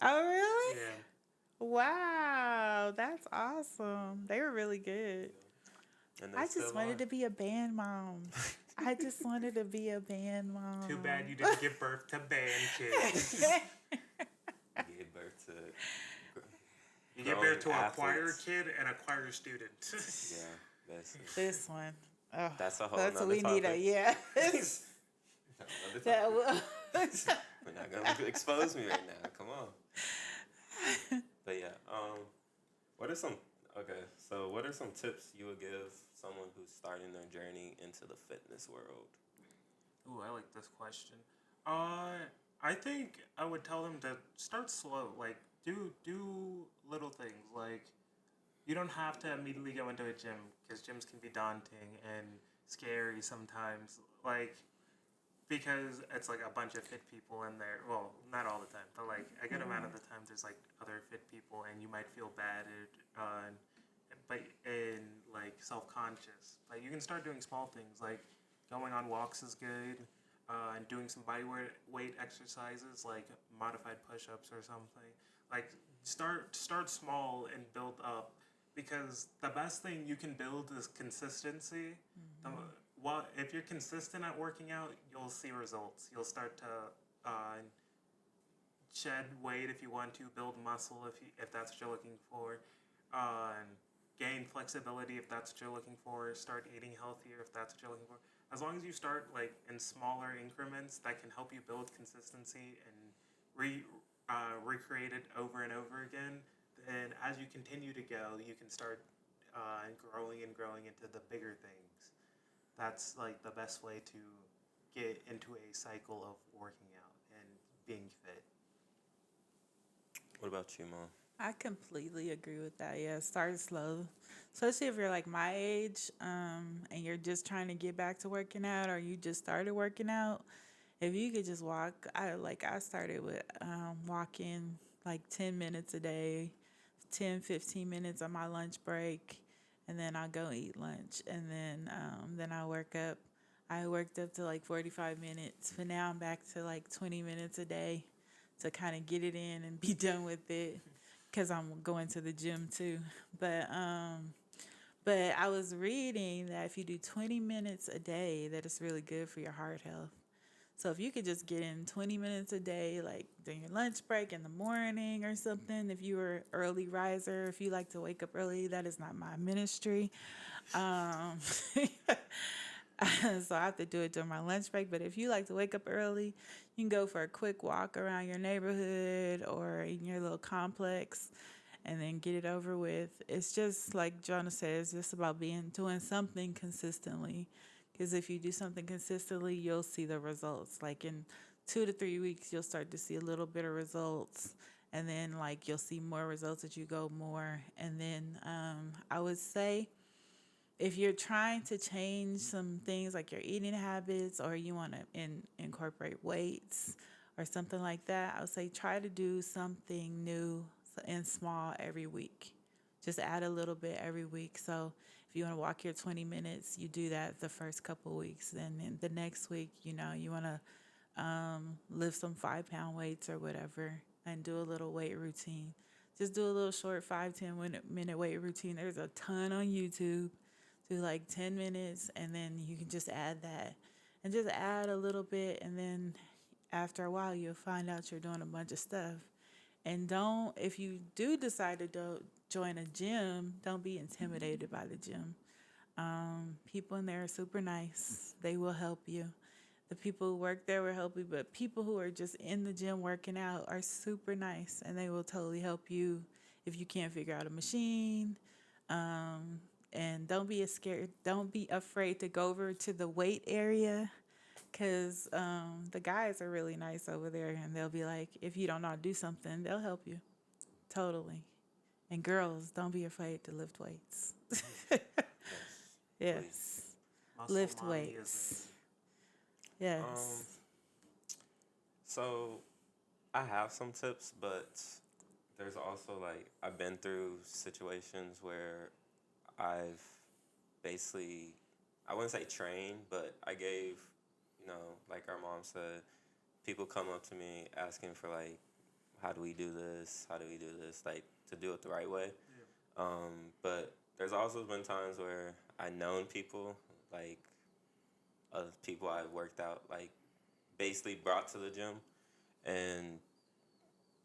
[SPEAKER 3] Oh, really?
[SPEAKER 1] Yeah.
[SPEAKER 3] Wow, that's awesome. They were really good.
[SPEAKER 2] And they
[SPEAKER 3] I
[SPEAKER 2] still
[SPEAKER 3] just
[SPEAKER 2] are.
[SPEAKER 3] wanted to be a band mom. I just wanted to be a band mom.
[SPEAKER 1] Too bad you didn't give birth to band kids.
[SPEAKER 2] Gave birth to.
[SPEAKER 1] You give birth to a choir
[SPEAKER 2] athletes.
[SPEAKER 1] kid and a choir student.
[SPEAKER 2] Yeah, basically.
[SPEAKER 3] This one. Oh,
[SPEAKER 2] That's a whole
[SPEAKER 3] that's what
[SPEAKER 2] nother
[SPEAKER 3] we need.
[SPEAKER 2] topic.
[SPEAKER 3] Yeah.
[SPEAKER 2] Another
[SPEAKER 3] That
[SPEAKER 2] topic.
[SPEAKER 3] will.
[SPEAKER 2] We're not gonna expose me right now. Come on. But yeah, what are some what are some tips you would give someone who's starting their journey into the fitness world?
[SPEAKER 1] Ooh, I like this question. I think I would tell them to start slow. Like, do little things. Like, you don't have to immediately go into a gym because gyms can be daunting and scary sometimes. Like, because it's like a bunch of fit people in there. Well, not all the time, but like a good amount of the time, there's like other fit people, and you might feel bad, but in like self-conscious. Like, you can start doing small things, like going on walks is good, and doing some body weight exercises, like modified push-ups or something. Like, start small and build up, because the best thing you can build is consistency. If you're consistent at working out, you'll see results. You'll start to shed weight if you want to, build muscle if that's what you're looking for, gain flexibility if that's what you're looking for, start eating healthier if that's what you're looking for. As long as you start like in smaller increments, that can help you build consistency and recreate it over and over again. And as you continue to go, you can start growing and growing into the bigger things. That's like the best way to get into a cycle of working out and being fit.
[SPEAKER 2] What about you, Mom?
[SPEAKER 3] I completely agree with that. Yeah, start slow, especially if you're like my age, and you're just trying to get back to working out, or you just started working out. If you could just walk, I started with walking like 10 minutes a day, 10, 15 minutes on my lunch break, and then I'll go eat lunch, and then I work up. I worked up to like 45 minutes, but now I'm back to like 20 minutes a day to kind of get it in and be done with it, because I'm going to the gym too. But I was reading that if you do 20 minutes a day, that it's really good for your heart health. So if you could just get in 20 minutes a day, like during your lunch break in the morning or something, if you were early riser, if you like to wake up early, that is not my ministry. Um, so I have to do it during my lunch break. But if you like to wake up early, you can go for a quick walk around your neighborhood or in your little complex and then get it over with. It's just like Jonah says, just about doing something consistently. Because if you do something consistently, you'll see the results. Like in 2 to 3 weeks, you'll start to see a little bit of results. And then like you'll see more results as you go more. And then I would say, if you're trying to change some things like your eating habits, or you want to incorporate weights or something like that, I would say try to do something new and small every week. Just add a little bit every week. So if you want to walk your 20 minutes, you do that the first couple of weeks. Then in the next week, you want to lift some 5-pound weights or whatever and do a little weight routine. Just do a little short 5-10 minute weight routine. There's a ton on YouTube. Do like 10 minutes, and then you can just add that. And just add a little bit, and then after a while, you'll find out you're doing a bunch of stuff. And if you do decide to join a gym, don't be intimidated by the gym. People in there are super nice. They will help you. The people who work there will help you, but people who are just in the gym working out are super nice, and they will totally help you if you can't figure out a machine. And don't be afraid to go over to the weight area, because the guys are really nice over there, and they'll be like, if you don't know how to do something, they'll help you. Totally. And girls, don't be afraid to lift weights. Yes.
[SPEAKER 1] Muscle
[SPEAKER 3] Lift
[SPEAKER 1] mommy
[SPEAKER 3] weights. Yes.
[SPEAKER 2] So I have some tips, but there's also like I've been through situations where I've basically, I wouldn't say trained, but I gave, like our mom said, people come up to me asking for like, how do we do this? How do we do this? Like to do it the right way.
[SPEAKER 1] Yeah.
[SPEAKER 2] But there's also been times where I known people, like people I've worked out, like basically brought to the gym, and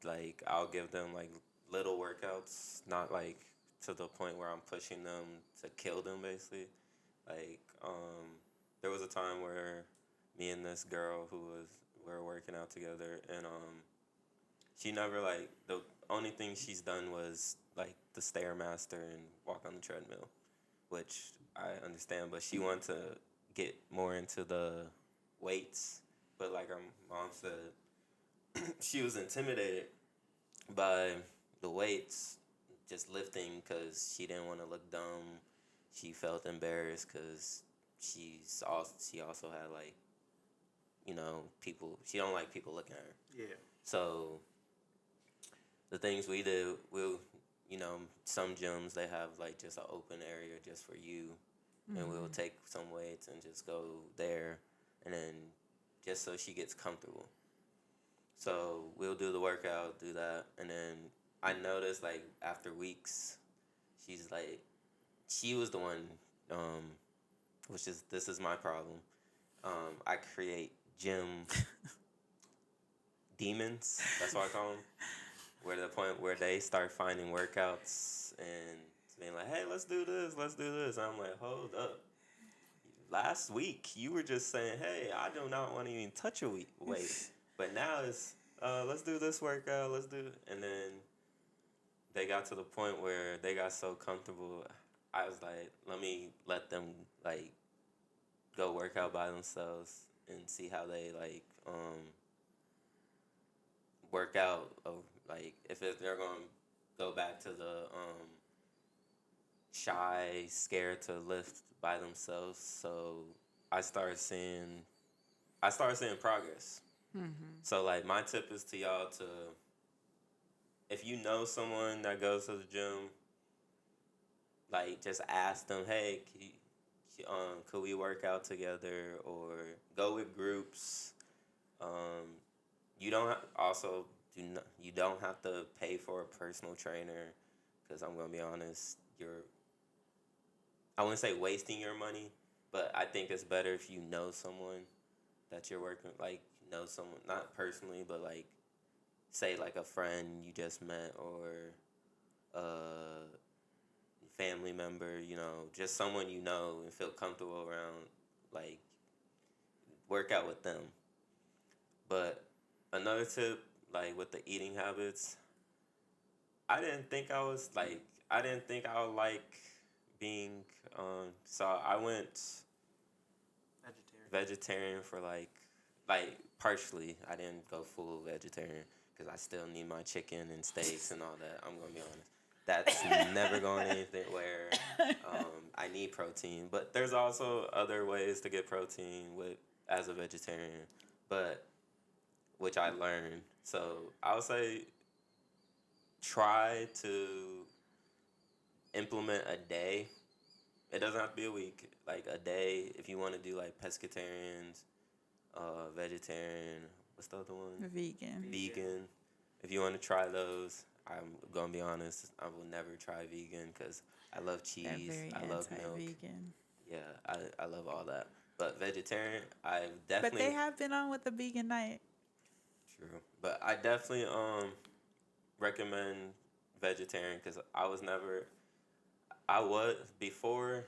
[SPEAKER 2] like I'll give them like little workouts, not like to the point where I'm pushing them to kill them basically. Like there was a time where me and this girl we were working out together, and she never like the only thing she's done was like the stairmaster and walk on the treadmill, which I understand, but she wanted to get more into the weights, but like our mom said, she was intimidated by the weights, just lifting, because she didn't want to look dumb. She felt embarrassed because she also had like, people. She don't like people looking at her.
[SPEAKER 1] Yeah.
[SPEAKER 2] So the things we do, some gyms they have like just an open area just for you, and we'll take some weights and just go there, and then just so she gets comfortable. So we'll do the workout, do that, and then I noticed like after weeks, she's like, she was the one, this is my problem. I create gym demons. That's what I call them. Where to the point where they start finding workouts and being like, hey, let's do this. And I'm like, hold up. Last week, you were just saying, hey, I do not want to even touch a weight. But now it's, let's do this workout, and then they got to the point where they got so comfortable, I was like, let them, like, go work out by themselves and see how they, like, work out, like, if they're going to go back to the shy, scared to lift by themselves. So I started seeing progress. So, like, my tip is to y'all to, if you know someone that goes to the gym, like, just ask them, hey, could we work out together, or go with groups. You don't you don't have to pay for a personal trainer, because I'm gonna be honest, I wouldn't say wasting your money, but I think it's better if you know someone that you're working, like, know someone, not personally, but like, say like a friend you just met, or a family member, just someone you know and feel comfortable around, like, work out with them. But another tip, like with the eating habits, I didn't think I would like being, so I went vegetarian for like partially. I didn't go full vegetarian because I still need my chicken and steaks and all that. I'm gonna be honest. That's never going anywhere. I need protein, but there's also other ways to get protein as a vegetarian, but which I learned. So I would say try to implement a day. It doesn't have to be a week. Like a day, if you want to do like pescatarians, vegetarian. What's the other one? Vegan. If you want to try those, I'm gonna be honest. I will never try vegan because I love cheese. I love milk. Yeah, I love all that. But vegetarian, I definitely.
[SPEAKER 3] But they have been on with the vegan night.
[SPEAKER 2] True, but I definitely recommend vegetarian because I was before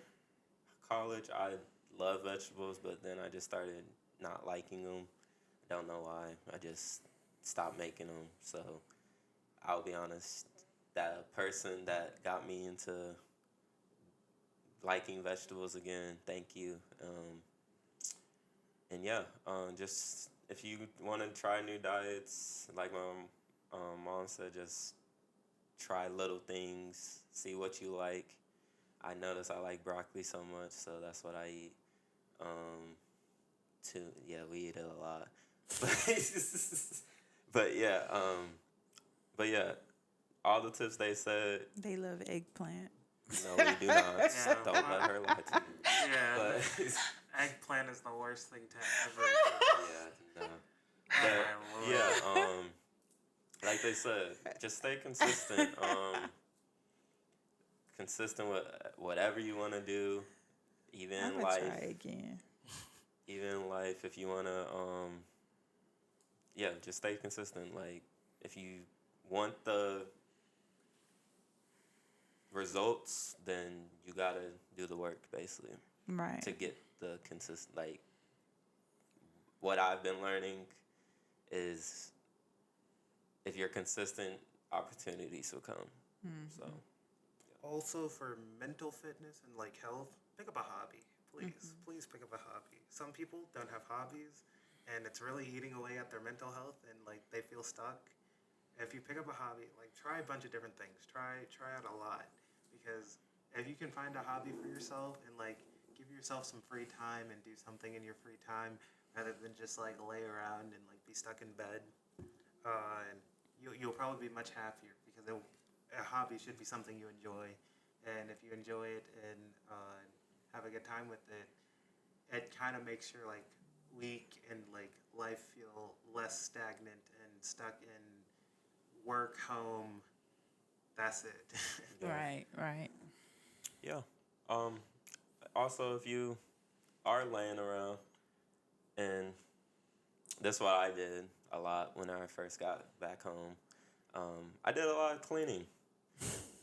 [SPEAKER 2] college. I love vegetables, but then I just started not liking them. Don't know why. I just stopped making them. So I'll be honest, that person that got me into liking vegetables again, thank you. And yeah, just if you want to try new diets, like my mom said, just try little things, see what you like. I notice I like broccoli so much, so that's what I eat. We eat it a lot. But yeah, all the tips they said.
[SPEAKER 3] They love eggplant.
[SPEAKER 2] No, we do not.
[SPEAKER 1] Yeah,
[SPEAKER 2] Don't let her lie to you.
[SPEAKER 1] Yeah,
[SPEAKER 2] But
[SPEAKER 1] eggplant is the worst thing to ever.
[SPEAKER 2] yeah, no.
[SPEAKER 1] Oh
[SPEAKER 2] But
[SPEAKER 1] my lord.
[SPEAKER 2] yeah, like they said, just stay consistent. Consistent with whatever you want to do, even
[SPEAKER 3] I'm
[SPEAKER 2] in
[SPEAKER 3] gonna
[SPEAKER 2] life.
[SPEAKER 3] try again.
[SPEAKER 2] Even in life, if you want to, yeah, just stay consistent. Like, if you want the results, then you gotta do the work, basically,
[SPEAKER 3] Right.
[SPEAKER 2] to get the consistent. Like, what I've been learning is if you're consistent, opportunities will come. So,
[SPEAKER 1] Also, for mental fitness and like health, pick up a hobby. Please pick up a hobby. Some people don't have hobbies, and it's really eating away at their mental health, and like they feel stuck. If you pick up a hobby, like try a bunch of different things. Try out a lot, because if you can find a hobby for yourself and like give yourself some free time and do something in your free time rather than just like lay around and like be stuck in bed, and you'll probably be much happier because a hobby should be something you enjoy, and if you enjoy it and have a good time with it, it kind of makes your like week and like life feel less stagnant and stuck in work, home. That's it.
[SPEAKER 3] Right. Right.
[SPEAKER 2] yeah. Also, if you are laying around, and that's what I did a lot when I first got back home. I did a lot of cleaning.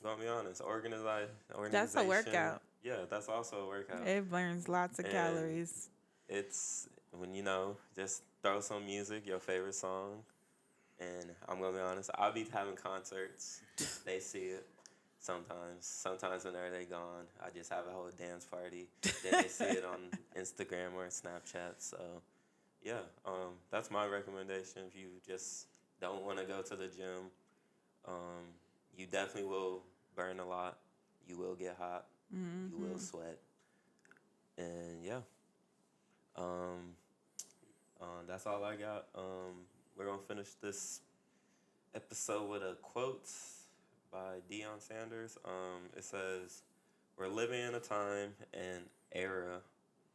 [SPEAKER 2] Gonna be honest, organization.
[SPEAKER 3] That's a workout.
[SPEAKER 2] Yeah, that's also a workout.
[SPEAKER 3] It burns lots of
[SPEAKER 2] And
[SPEAKER 3] calories.
[SPEAKER 2] It's when just throw some music, your favorite song, and I'm gonna be honest, I'll be having concerts. They see it sometimes. Sometimes when they gone, I just have a whole dance party. Then they see it on Instagram or Snapchat. So yeah, that's my recommendation. If you just don't want to go to the gym, you definitely will burn a lot. You will get hot. You will sweat. And yeah, that's all I got. We're going to finish this episode with a quote by Deion Sanders. It says, "We're living in a time and era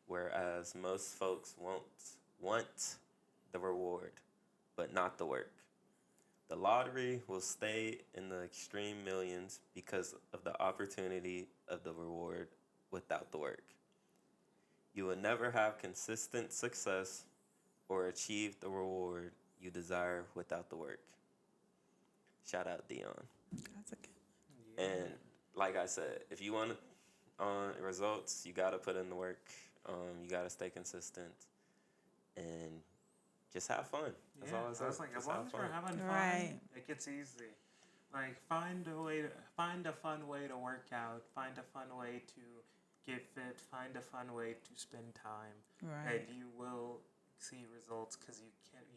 [SPEAKER 2] whereas most folks want the reward, but not the work. The lottery will stay in the extreme millions because of the opportunity of the reward without the work. You will never have consistent success or achieve the reward you desire without the work." Shout out Dion.
[SPEAKER 3] That's a good.
[SPEAKER 2] And like I said, if you want results, you got to put in the work. You got to stay consistent and just have fun. That's all I
[SPEAKER 1] So
[SPEAKER 2] say.
[SPEAKER 1] it's like
[SPEAKER 2] Just
[SPEAKER 1] as long
[SPEAKER 2] have
[SPEAKER 1] as
[SPEAKER 2] fun.
[SPEAKER 1] you're having fun,
[SPEAKER 3] Right.
[SPEAKER 1] it gets easy. Like find a fun way to work out. Find a fun way to get fit. Find a fun way to spend time,
[SPEAKER 3] Right.
[SPEAKER 1] and you will see results because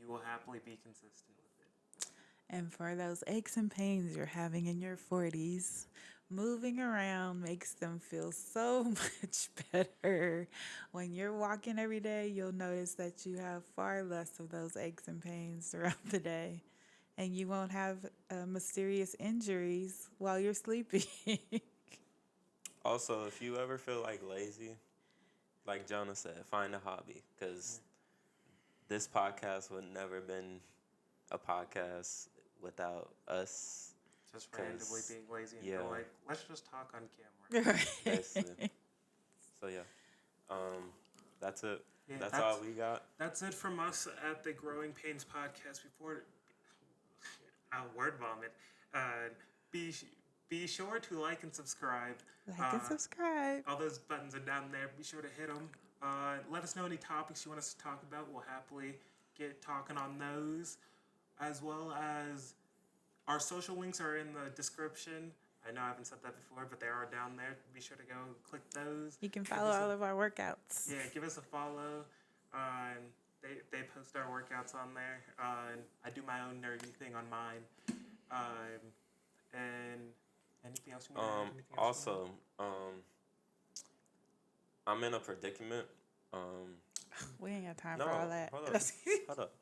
[SPEAKER 1] you will happily be consistent with it.
[SPEAKER 3] And for those aches and pains you're having in your 40s, moving around makes them feel so much better. When you're walking every day, you'll notice that you have far less of those aches and pains throughout the day. And you won't have mysterious injuries while you're sleeping.
[SPEAKER 2] Also, if you ever feel like lazy, like Jonah said, find a hobby because this podcast would never been a podcast without us.
[SPEAKER 1] Just randomly being lazy and
[SPEAKER 2] yeah.
[SPEAKER 1] go like, let's just talk on camera.
[SPEAKER 3] Right.
[SPEAKER 2] Basically. So yeah, that's it.
[SPEAKER 1] Yeah,
[SPEAKER 2] that's all we got.
[SPEAKER 1] That's it from us at the Growing Pains podcast. Before word vomit, be sure to like and subscribe.
[SPEAKER 3] Like and subscribe.
[SPEAKER 1] All those buttons are down there. Be sure to hit them. Let us know any topics you want us to talk about. We'll happily get talking on those, as well as our social links are in the description. I know I haven't said that before, but they are down there. Be sure to go click those.
[SPEAKER 3] You can follow all of our workouts.
[SPEAKER 1] Yeah, give us a follow. They post our workouts on there. I do my own nerdy thing on mine. And anything else you want to add?
[SPEAKER 2] Also, I'm in a predicament.
[SPEAKER 3] We ain't got time
[SPEAKER 2] No,
[SPEAKER 3] for all that.
[SPEAKER 2] hold up.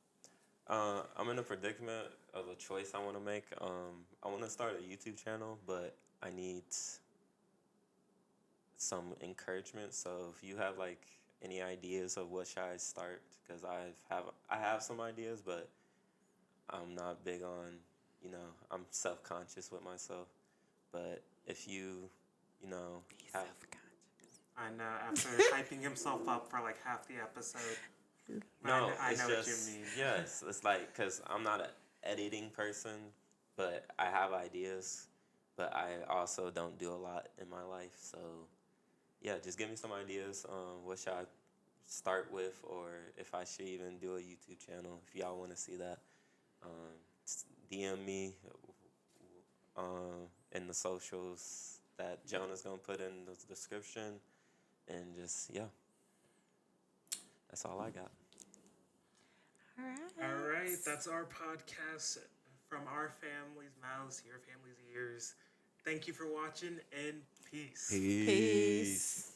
[SPEAKER 2] I'm in a predicament of a choice I want to make. I want to start a YouTube channel, but I need some encouragement. So if you have like any ideas of what should I start, because I have some ideas, but I'm not big on, I'm self-conscious with myself. But if you know,
[SPEAKER 3] Be
[SPEAKER 2] have
[SPEAKER 3] self-conscious.
[SPEAKER 1] I know, after hyping himself up for like half the episode.
[SPEAKER 2] no,
[SPEAKER 1] I
[SPEAKER 2] it's
[SPEAKER 1] know
[SPEAKER 2] just
[SPEAKER 1] what you mean.
[SPEAKER 2] yes, it's like because I'm not an editing person, but I have ideas, but I also don't do a lot in my life. So yeah, just give me some ideas. What should I start with, or if I should even do a YouTube channel? If y'all want to see that, DM me in the socials that Jonah's gonna put in the description, and just yeah, that's all I got.
[SPEAKER 3] All right.
[SPEAKER 1] All right, that's our podcast from our family's mouths to your family's ears. Thank you for watching, and peace.
[SPEAKER 3] Peace.